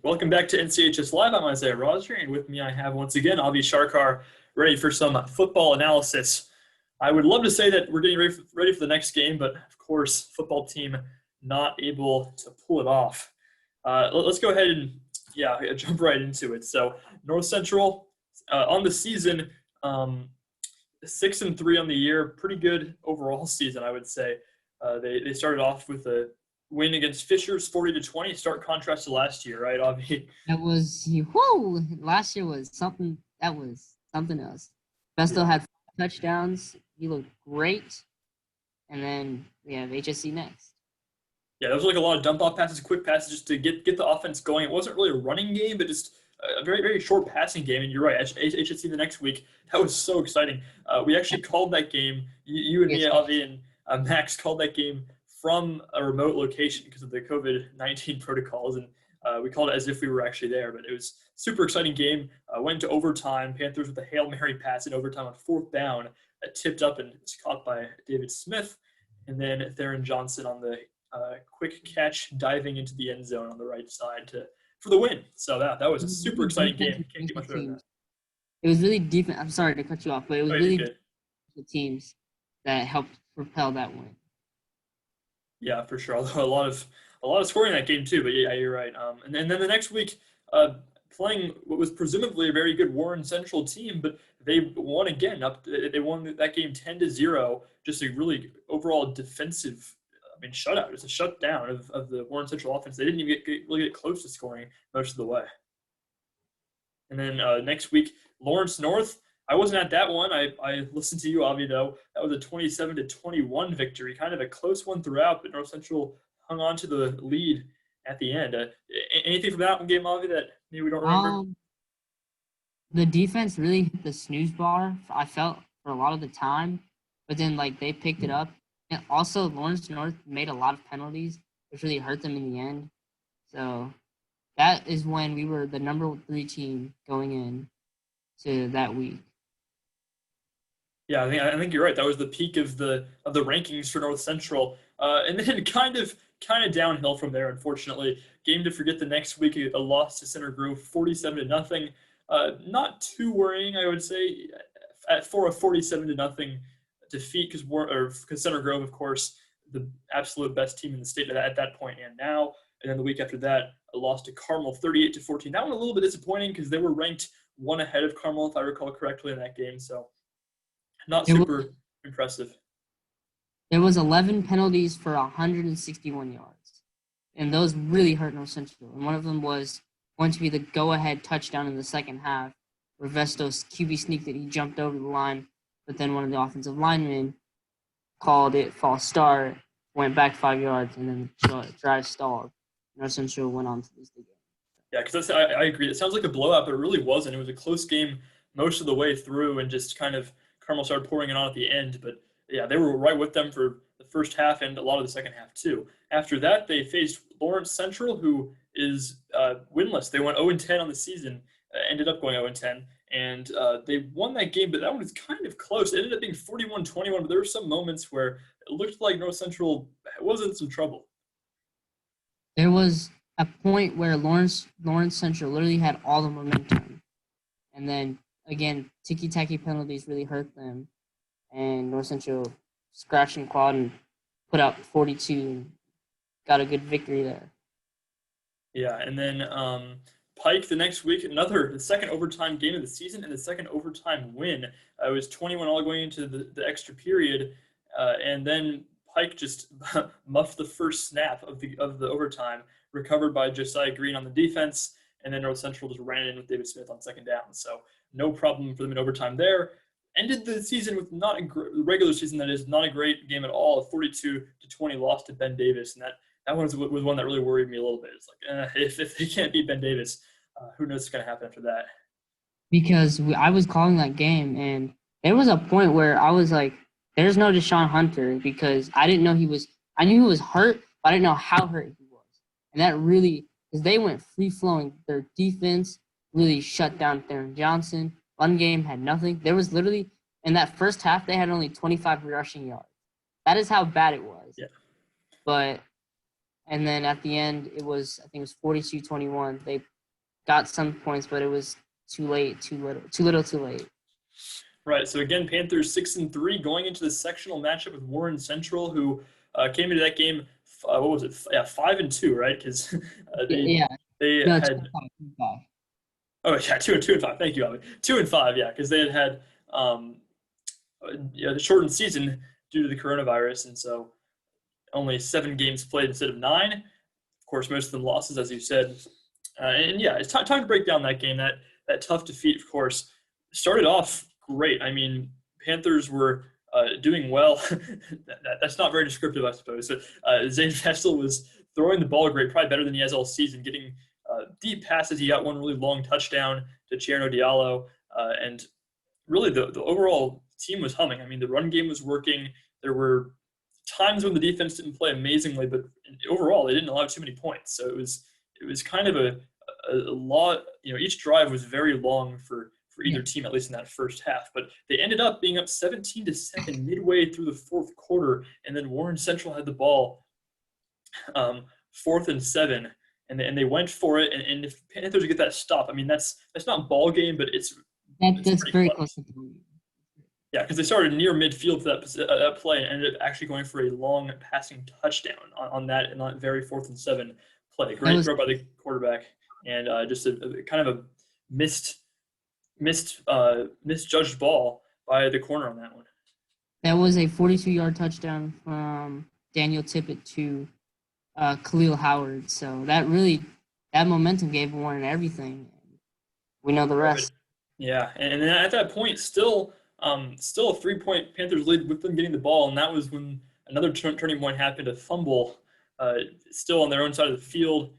Welcome back to NCHS Live. I'm Isaiah Rosner, and with me I have once again Avi Sarkar, ready for some football analysis. I would love to say that we're getting ready for the next game, but of course, football team not able to pull it off. Let's go ahead and jump right into it. So North Central on the season, 6-3 on the year, pretty good overall season, I would say. They started off with a win against Fishers, 40-20. Stark contrast to last year, right, Avi? That was whoo! Last year was something. That was something else. Besto had 5 touchdowns. He looked great, and then we have HSC next. Yeah, there was like a lot of dump off passes, quick passes, just to get the offense going. It wasn't really a running game, but just a very, very short passing game. And you're right, HSC the next week. That was so exciting. We actually called that game. You and me, Avi, and Max called that game from a remote location because of the COVID-19 protocols, and we called it as if we were actually there. But it was a super exciting game. Went into overtime. Panthers with a Hail Mary pass in overtime on 4th down that tipped up and was caught by David Smith. And then Theron Johnson on the quick catch diving into the end zone on the right side for the win. So that was a super exciting game. Can't get much better than that. It was really deep. I'm sorry to cut you off, but it was really the teams that helped propel that win. Yeah, for sure. Although a lot of scoring in that game too. But yeah, you're right. And then the next week, playing what was presumably a very good Warren Central team, but they won again. They won that game 10-0. Just a really overall defensive, shutout. It was a shutdown of the Warren Central offense. They didn't even really get close to scoring most of the way. And then next week, Lawrence North. I wasn't at that one. I listened to you, Avi, though. That was a 27-21 victory, kind of a close one throughout, but North Central hung on to the lead at the end. Anything from that one game, Avi, that maybe we don't remember? The defense really hit the snooze bar, I felt, for a lot of the time, but then they picked it up. And also, Lawrence North made a lot of penalties, which really hurt them in the end. So that is when we were the number 3 team going in to that week. Yeah, I think you're right. That was the peak of the rankings for North Central, and then kind of downhill from there. Unfortunately, game to forget the next week. A loss to Center Grove, 47-0. Not too worrying, I would say, for a 47-0 defeat, because Center Grove, of course, the absolute best team in the state at that point and now. And then the week after that, a loss to Carmel, 38-14. That one a little bit disappointing because they were ranked 1 ahead of Carmel, if I recall correctly, in that game. So not super impressive. There was 11 penalties for 161 yards, and those really hurt North Central. And one of them was going to be the go-ahead touchdown in the second half, where Vestos QB sneaked it. He jumped over the line, but then one of the offensive linemen called it false start, went back 5 yards, and then the drive stalled. North Central went on to lose the game. Yeah, because I agree. It sounds like a blowout, but it really wasn't. It was a close game most of the way through, and just kind of Carmel started pouring it on at the end. But yeah, they were right with them for the first half and a lot of the second half too. After that, they faced Lawrence Central, who is winless. They went 0-10 on the season, ended up going 0-10, and they won that game. But that one was kind of close. It ended up being 41-21. But there were some moments where it looked like North Central was in some trouble. There was a point where Lawrence Central literally had all the momentum, and then again, ticky-tacky penalties really hurt them, and North Central scratched and clawed and put out 42 and got a good victory there. Yeah, and then Pike the next week, the second overtime game of the season and the second overtime win. It was 21-all going into the extra period, and then Pike just muffed the first snap of the overtime, recovered by Josiah Green on the defense, and then North Central just ran in with David Smith on second down. So no problem for them in overtime there. Ended the season with the regular season, that is, not a great game at all. A 42-20 loss to Ben Davis, and that one was one that really worried me a little bit. It's like, if they can't beat Ben Davis, who knows what's going to happen after that? Because I was calling that game, and there was a point where I was like, there's no Deshaun Hunter, because I didn't know I knew he was hurt, but I didn't know how hurt he was. And that really, because they went free-flowing. Their defense really shut down Theron Johnson. Run game had nothing. There was literally, in that first half, they had only 25 rushing yards. That is how bad it was. Yeah. And then at the end, I think it was 42-21. They got some points, but it was too late, too little, too late. Right. So again, Panthers 6-3 going into the sectional matchup with Warren Central, who came into that game. What was it? Yeah, 5-2, right? Because Yeah, they no, had 2-5. oh yeah, 2-5. Thank you, Abby. 2-5. Yeah, because they had the shortened season due to the coronavirus, and so only 7 games played instead of 9. Of course, most of them losses, as you said. And yeah, it's time to break down that game. That tough defeat, of course, started off great. I mean, Panthers were doing well. That's not very descriptive, I suppose. So, Zane Vestal was throwing the ball great, probably better than he has all season, getting deep passes. He got one really long touchdown to Cherno Diallo, and really the overall team was humming. I mean, the run game was working. There were times when the defense didn't play amazingly, but overall they didn't allow too many points. So it was kind of a lot. Each drive was very long for Yeah, either team, at least in that first half. But they ended up being up 17-7 midway through the fourth quarter, and then Warren Central had the ball, 4th and 7, and they went for it. And if Panthers get that stop, I mean that's not ball game, but it's that's pretty very close close. to the Yeah, because they started near midfield for that play and ended up actually going for a long passing touchdown on that very 4th and 7 play. That Great was throw by the quarterback, and just a kind of a missed misjudged ball by the corner on that one. that was a 42-yard touchdown from Daniel Tippett to Khalil Howard. So that momentum gave Warren everything. We know the Right. rest. Yeah, and then at that point, still a 3-point Panthers lead with them getting the ball, and that was when another turning point happened. A fumble, still on their own side of the field,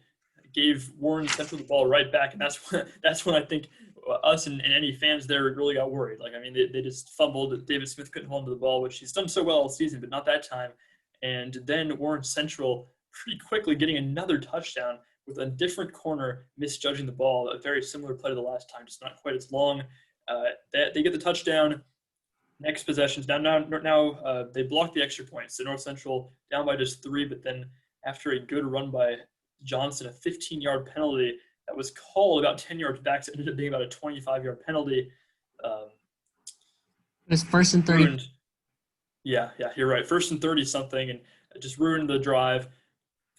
gave Warren Central the ball right back, and that's when I think us and any fans there really got worried. Like, I mean, they just fumbled. David Smith couldn't hold on to the ball, which he's done so well all season, but not that time. And then Warren Central pretty quickly getting another touchdown with a different corner misjudging the ball. A very similar play to the last time, just not quite as long. They get the touchdown. Next possessions now they block the extra points. So North Central down by just 3, but then after a good run by Johnson, a 15-yard penalty that was called about 10 yards back, so it ended up being about a 25-yard penalty. Um, It was 1st and 30. ruined. Yeah, you're right. 1st and 30 something, and it just ruined the drive.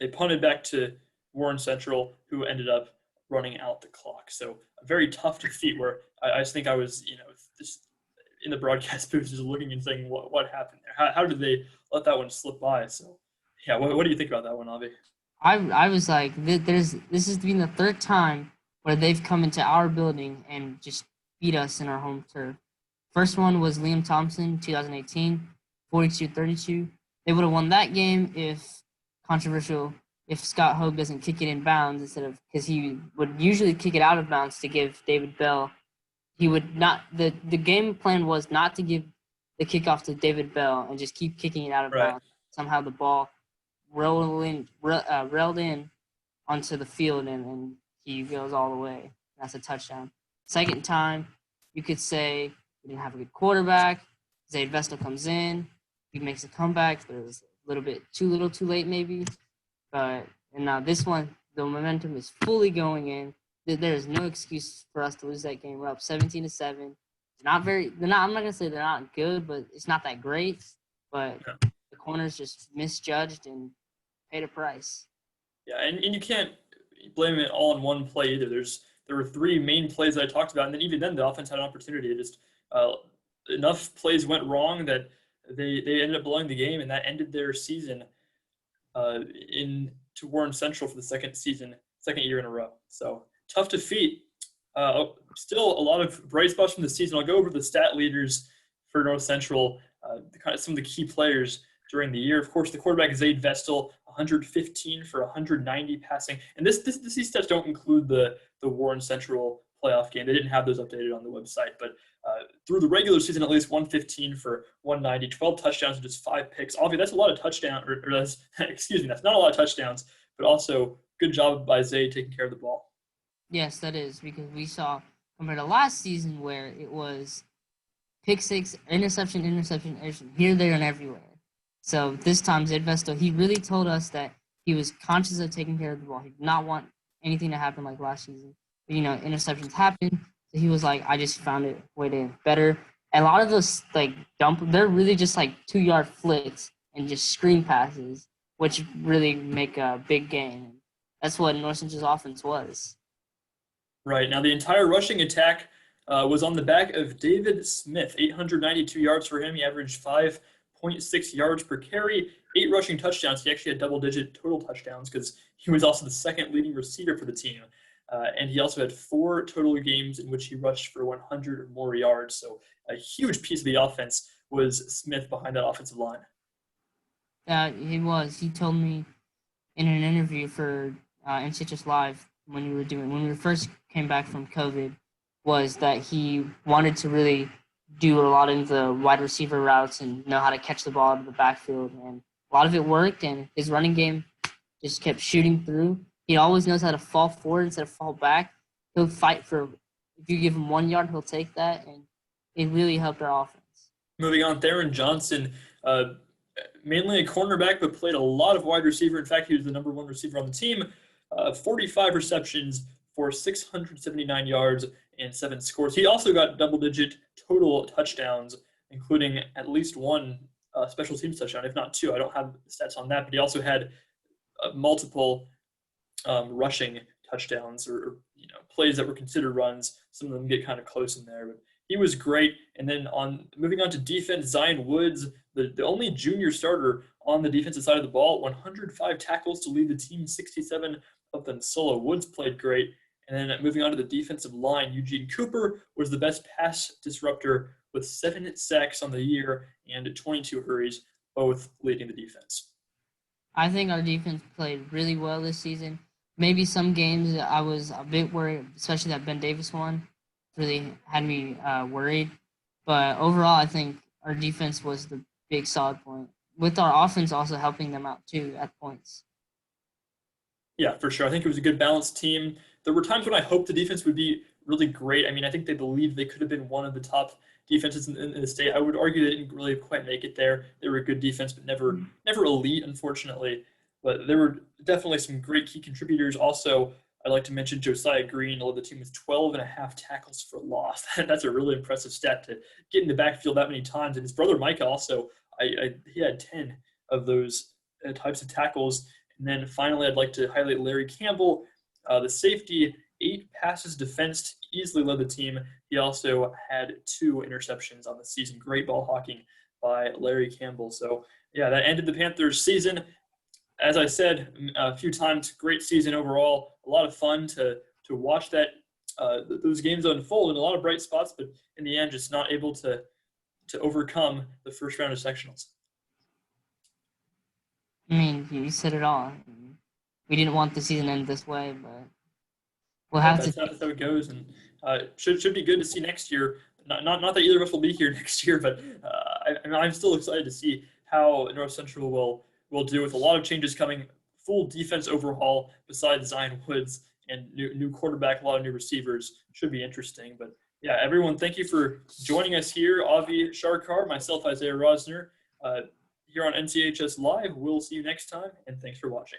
They punted back to Warren Central, who ended up running out the clock. So a very tough defeat where I just think I was, just in the broadcast booth just looking and saying, what happened there? How did they let that one slip by? So, yeah, what do you think about that one, Avi? I was like, this has been the third time where they've come into our building and just beat us in our home turf. First one was Liam Thompson, 2018, 42-32. They would have won that game controversial, if Scott Hogue doesn't kick it in bounds instead of, because he would usually kick it out of bounds to give David Bell. He would not, the game plan was not to give the kickoff to David Bell and just keep kicking it out of Right. bounds. Somehow the ball railed in onto the field, and he goes all the way. That's a touchdown. Second time, you could say we didn't have a good quarterback. Zay Vestal comes in, he makes a comeback. But it was a little too late, maybe. And now this one, the momentum is fully going in. There is no excuse for us to lose that game. We're up 17-7. They're not. I'm not gonna say they're not good, but it's not that great. But Yeah. the corners just misjudged and paid a price. Yeah, and you can't blame it all on one play either. There were 3 main plays that I talked about, and then even then the offense had an opportunity. It just enough plays went wrong that they ended up blowing the game, and that ended their season in to Warren Central for the second year in a row. So tough defeat. Still a lot of bright spots from the season. I'll go over the stat leaders for North Central, kind of some of the key players during the year. Of course, the quarterback Zaid Vestal, 115 for 190 passing, and these stats don't include the Warren Central playoff game. They didn't have those updated on the website, but through the regular season, at least 115 for 190, 12 touchdowns and just 5 picks. Obviously, that's a lot of touchdowns, or that's excuse me, that's not a lot of touchdowns, but also good job by Zay taking care of the ball. Yes, that is, because we saw compared to last season where it was pick six, interception, interception, interception, here, there, and everywhere. So this time, Zed Vestal, he really told us that he was conscious of taking care of the ball. He did not want anything to happen like last season. interceptions happen. So he was like, I just found a way to better. And a lot of those they're really just like 2 yard flicks and just screen passes, which really make a big gain. That's what North Central's offense was. Right. Now, the entire rushing attack was on the back of David Smith, 892 yards for him. He averaged 5.6 yards per carry, 8 rushing touchdowns. He actually had double-digit total touchdowns because he was also the second leading receiver for the team. And he also had 4 total games in which he rushed for 100 or more yards. So a huge piece of the offense was Smith behind that offensive line. He was. He told me in an interview for NCHS Live when we first came back from COVID was that he wanted to really do a lot of the wide receiver routes and know how to catch the ball out of the backfield, and a lot of it worked. And his running game just kept shooting through. He always knows how to fall forward instead of fall back. He'll fight for. If you give him 1 yard, he'll take that, and it really helped our offense. Moving on, Theron Johnson, mainly a cornerback, but played a lot of wide receiver. In fact, he was the number one receiver on the team. 45 receptions for 679 yards and 7 scores. He also got double-digit total touchdowns, including at least one special teams touchdown, if not 2. I don't have stats on that, but he also had multiple rushing touchdowns or plays that were considered runs. Some of them get kind of close in there, but he was great. And then moving on to defense, Zion Woods, the only junior starter on the defensive side of the ball, 105 tackles to lead the team, 67 of them solo. Woods played great. And then moving on to the defensive line, Eugene Cooper was the best pass disruptor with 7 sacks on the year and 22 hurries, both leading the defense. I think our defense played really well this season. Maybe some games I was a bit worried, especially that Ben Davis one, really had me worried. But overall, I think our defense was the big solid point, with our offense also helping them out too at points. Yeah, for sure. I think it was a good balanced team. There were times when I hoped the defense would be really great. I mean, I think they believed they could have been one of the top defenses in the state. I would argue they didn't really quite make it there. They were a good defense, but never elite, unfortunately. But there were definitely some great key contributors. Also, I'd like to mention Josiah Green led the team with 12 and a half tackles for loss. That's a really impressive stat to get in the backfield that many times. And his brother Micah also, he had 10 of those types of tackles. And then finally, I'd like to highlight Larry Campbell, the safety, 8 passes defensed, easily led the team. He also had 2 interceptions on the season. Great ball hawking by Larry Campbell. So, yeah, that ended the Panthers' season. As I said a few times, great season overall. A lot of fun to watch those games unfold in a lot of bright spots, but in the end, just not able to overcome the first round of sectionals. I mean, you said it all. We didn't want the season to end this way, but we'll have That's how it goes, and should be good to see next year. Not that either of us will be here next year, but I'm still excited to see how North Central will do with a lot of changes coming. Full defense overhaul besides Zion Woods and new quarterback, a lot of new receivers. Should be interesting. But yeah, everyone, thank you for joining us here. Avi Sarkar, myself, Isaiah Rosner, here on NCHS Live. We'll see you next time, and thanks for watching.